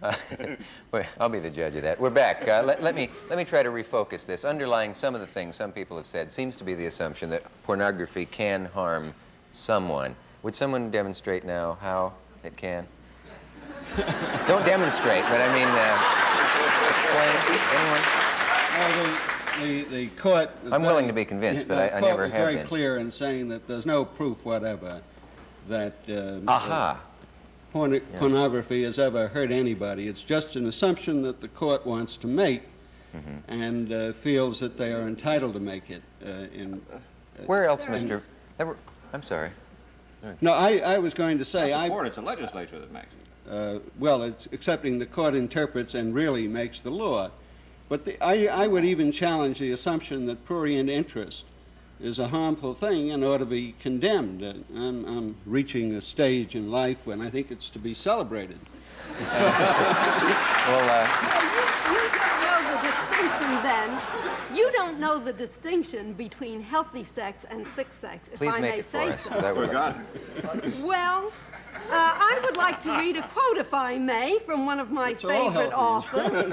Well, I'll be the judge of that. We're back. Let me try to refocus this. Underlying some of the things some people have said seems to be the assumption that pornography can harm someone. Would someone demonstrate now how it can? Don't demonstrate, but I mean, explain. Anyone? The court... I'm willing to be convinced, but I never have been. The court was very clear in saying that there's no proof whatever that pornography has ever hurt anybody. It's just an assumption that the court wants to make and feels that they are entitled to make it. Where else, Mr. I'm sorry. No, I was going to say... It's a legislature that makes it. Well, it's accepting the court interprets and really makes the law. But I would even challenge the assumption that prurient interest is a harmful thing and ought to be condemned. I'm reaching a stage in life when I think it's to be celebrated. You don't know the distinction between healthy sex and sick sex, if I may say so. Well, I would like to read a quote, if I may, from one of my favorite authors,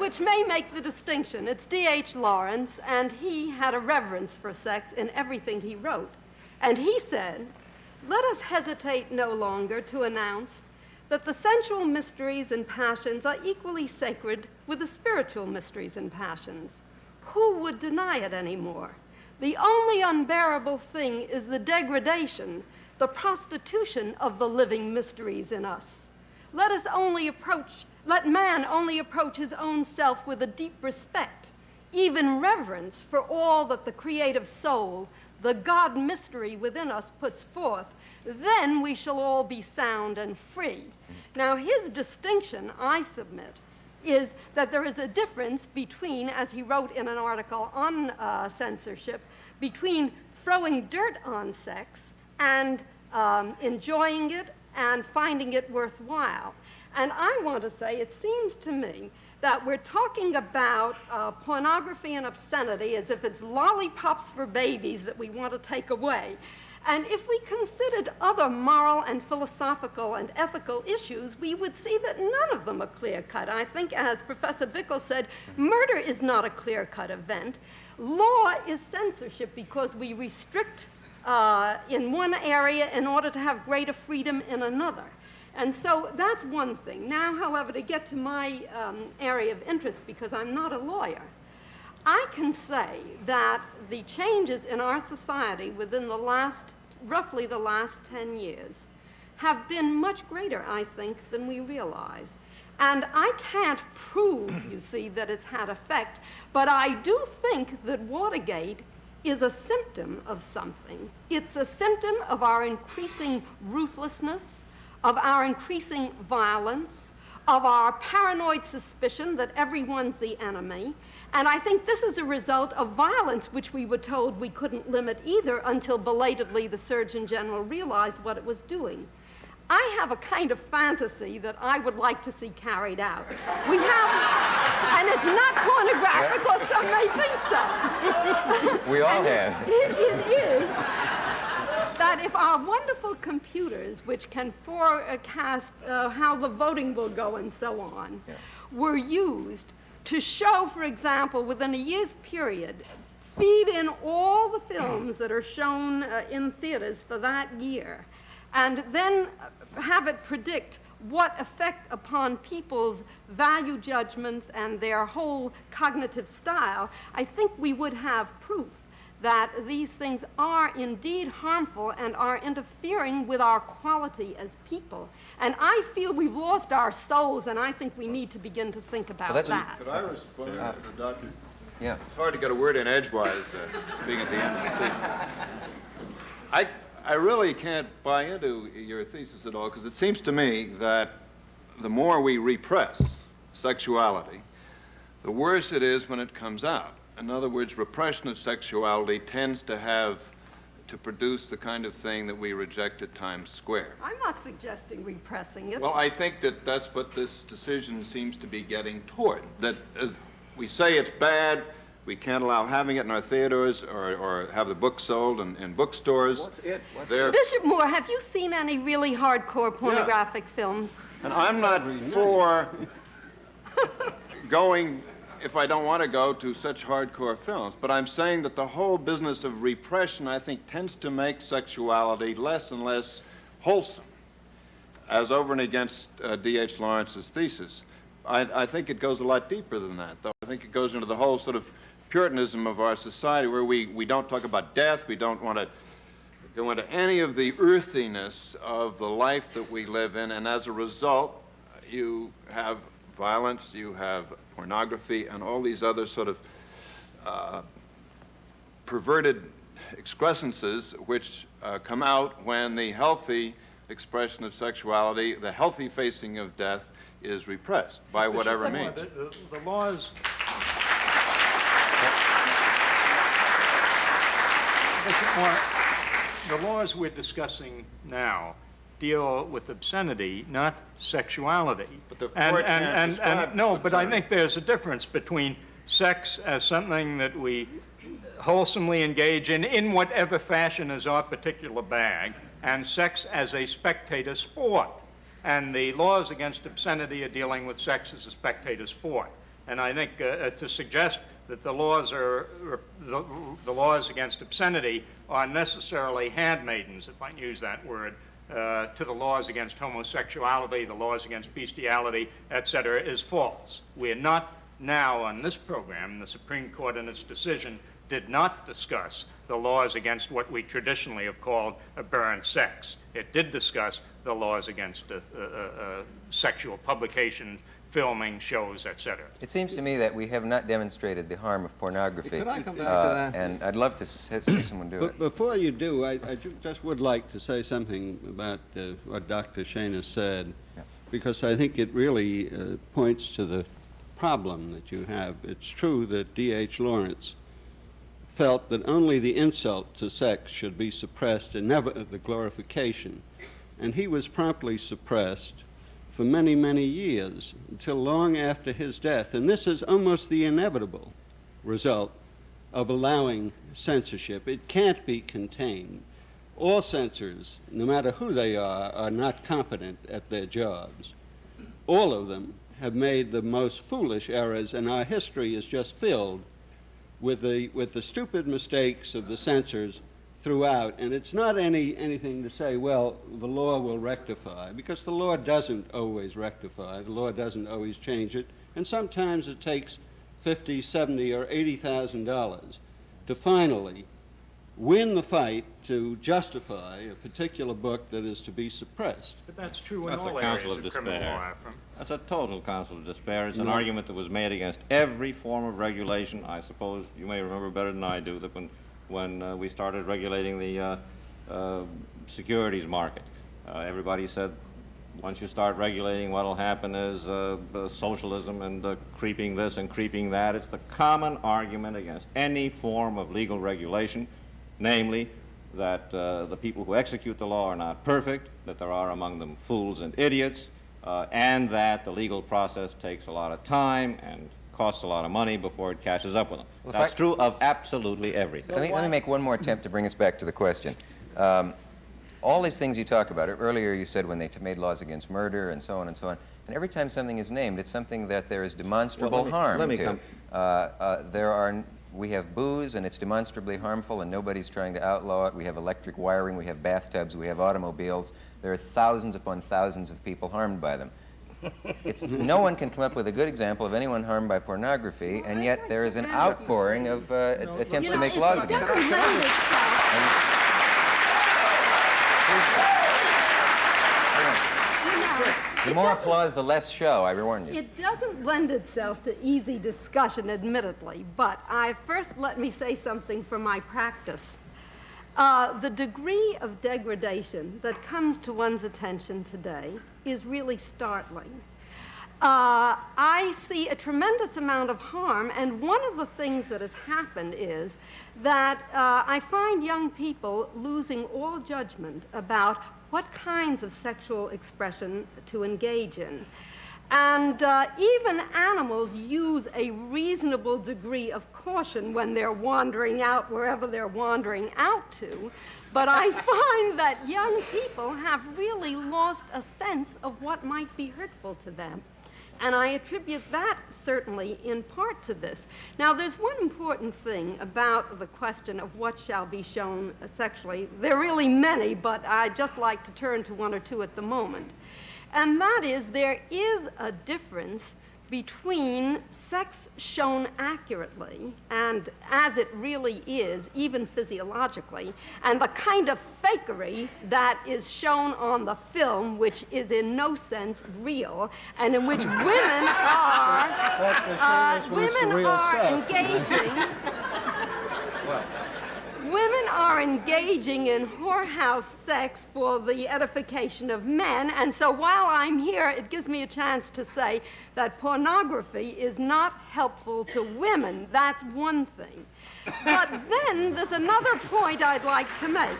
which may make the distinction. It's D.H. Lawrence, and he had a reverence for sex in everything he wrote. And he said, "Let us hesitate no longer to announce that the sensual mysteries and passions are equally sacred with the spiritual mysteries and passions. Who would deny it anymore? The only unbearable thing is the degradation, the prostitution of the living mysteries in us. Let man only approach his own self with a deep respect, even reverence for all that the creative soul, the God mystery within us puts forth. Then we shall all be sound and free." Now, his distinction, I submit, is that there is a difference between, as he wrote in an article on censorship, between throwing dirt on sex and enjoying it and finding it worthwhile. And I want to say, it seems to me that we're talking about pornography and obscenity as if it's lollipops for babies that we want to take away. And if we considered other moral and philosophical and ethical issues, we would see that none of them are clear-cut. I think, as Professor Bickel said, murder is not a clear-cut event. Law is censorship because we restrict in one area in order to have greater freedom in another. And so that's one thing. Now, however, to get to my area of interest, because I'm not a lawyer, I can say that the changes in our society within roughly the last 10 years have been much greater, I think, than we realize. And I can't prove, you see, that it's had effect, but I do think that Watergate is a symptom of something. It's a symptom of our increasing ruthlessness, of our increasing violence, of our paranoid suspicion that everyone's the enemy. And I think this is a result of violence, which we were told we couldn't limit either until belatedly the Surgeon General realized what it was doing. I have a kind of fantasy that I would like to see carried out. We have, and it's not pornographic, or some may think so. We all have. It is that if our wonderful computers, which can forecast how the voting will go and so on, were used to show, for example, within a year's period, feed in all the films that are shown in theaters for that year, and then have it predict what effect upon people's value judgments and their whole cognitive style, I think we would have proof that these things are indeed harmful and are interfering with our quality as people. And I feel we've lost our souls, and I think we need to begin to think about that. Could I respond to the doctor? Yeah. It's hard to get a word in edgewise being at the end of the scene. I really can't buy into your thesis at all, because it seems to me that the more we repress sexuality, the worse it is when it comes out. In other words, repression of sexuality tends to produce the kind of thing that we reject at Times Square. I'm not suggesting repressing it. Well, I think that that's what this decision seems to be getting toward. That we say it's bad, we can't allow having it in our theaters or have the book sold in bookstores. Bishop Moore, have you seen any really hardcore pornographic films? And I'm not for going, if I don't want to go, to such hardcore films. But I'm saying that the whole business of repression, I think, tends to make sexuality less and less wholesome, as over and against D.H. Lawrence's thesis. I think it goes a lot deeper than that, though. I think it goes into the whole sort of puritanism of our society, where we don't talk about death, we don't want to go into any of the earthiness of the life that we live in, and as a result, you have violence, you have pornography, and all these other sort of perverted excrescences which come out when the healthy expression of sexuality, the healthy facing of death, is repressed by whatever means. The laws... The laws we're discussing now deal with obscenity, not sexuality. But the court can't describe no, but I think there's a difference between sex as something that we wholesomely engage in whatever fashion is our particular bag, and sex as a spectator sport. And the laws against obscenity are dealing with sex as a spectator sport. And I think to suggest that the laws against obscenity are necessarily handmaidens, if I can use that word, to the laws against homosexuality, the laws against bestiality, etc., is false. We are not now on this program, the Supreme Court in its decision did not discuss the laws against what we traditionally have called aberrant sex. It did discuss the laws against sexual publications, filming, shows, etc. It seems to me that we have not demonstrated the harm of pornography. Could I come back to that? And I'd love to see someone do it. Before you do, I just would like to say something about what Dr. Shainess said, because I think it really points to the problem that you have. It's true that D.H. Lawrence felt that only the insult to sex should be suppressed and never the glorification. And he was promptly suppressed for many, many years, until long after his death. And this is almost the inevitable result of allowing censorship. It can't be contained. All censors, no matter who they are not competent at their jobs. All of them have made the most foolish errors, and our history is just filled with the stupid mistakes of the censors throughout. And it's not anything to say, well, the law will rectify, because the law doesn't always rectify. The law doesn't always change it. And sometimes it takes $50, $70, or $80,000 to finally win the fight to justify a particular book that is to be suppressed. But that's true in That's all a counsel areas of criminal law. despair. That's a total counsel of despair. It's an argument that was made against every form of regulation. I suppose you may remember better than I do that when we started regulating the securities market, everybody said, once you start regulating, what will happen is socialism and creeping this and creeping that. It's the common argument against any form of legal regulation, namely that the people who execute the law are not perfect, that there are among them fools and idiots, and that the legal process takes a lot of time and costs a lot of money before it catches up with them. Well, that's true of absolutely everything. Let me make one more attempt to bring us back to the question. All these things you talk about, earlier you said when they made laws against murder and so on and so on, and every time something is named, it's something that there is demonstrable harm to. We have booze, and it's demonstrably harmful, and nobody's trying to outlaw it. We have electric wiring, we have bathtubs, we have automobiles. There are thousands upon thousands of people harmed by them. No one can come up with a good example of anyone harmed by pornography, and yet there is an outpouring of attempts to make laws against it. The more applause, the less show, I warn you. It doesn't lend itself to easy discussion, admittedly, but let me say something from my practice. The degree of degradation that comes to one's attention today is really startling. I see a tremendous amount of harm, and one of the things that has happened is that I find young people losing all judgment about what kinds of sexual expression to engage in. And even animals use a reasonable degree of caution when they're wandering out wherever they're wandering out to. But I find that young people have really lost a sense of what might be hurtful to them. And I attribute that certainly in part to this. Now, there's one important thing about the question of what shall be shown sexually. There are really many, but I'd just like to turn to one or two at the moment. And that is, there is a difference between sex shown accurately and as it really is, even physiologically, and the kind of fakery that is shown on the film, which is in no sense real, and in which women are engaging. Women are engaging in whorehouse sex for the edification of men, and so while I'm here, it gives me a chance to say that pornography is not helpful to women. That's one thing. But then there's another point I'd like to make.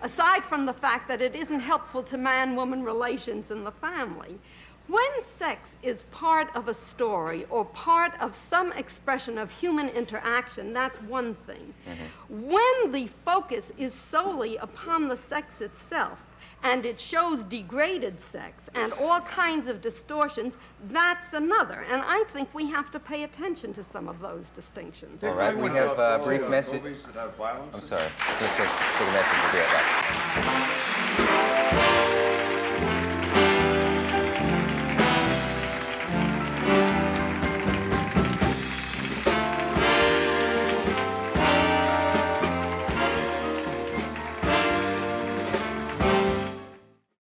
Aside from the fact that it isn't helpful to man-woman relations in the family, when sex is part of a story or part of some expression of human interaction, that's one thing. When the focus is solely upon the sex itself, and it shows degraded sex and all kinds of distortions, that's another. And I think we have to pay attention to some of those distinctions. All right, we have a brief message. I'm sorry. Take a message. We'll be right back.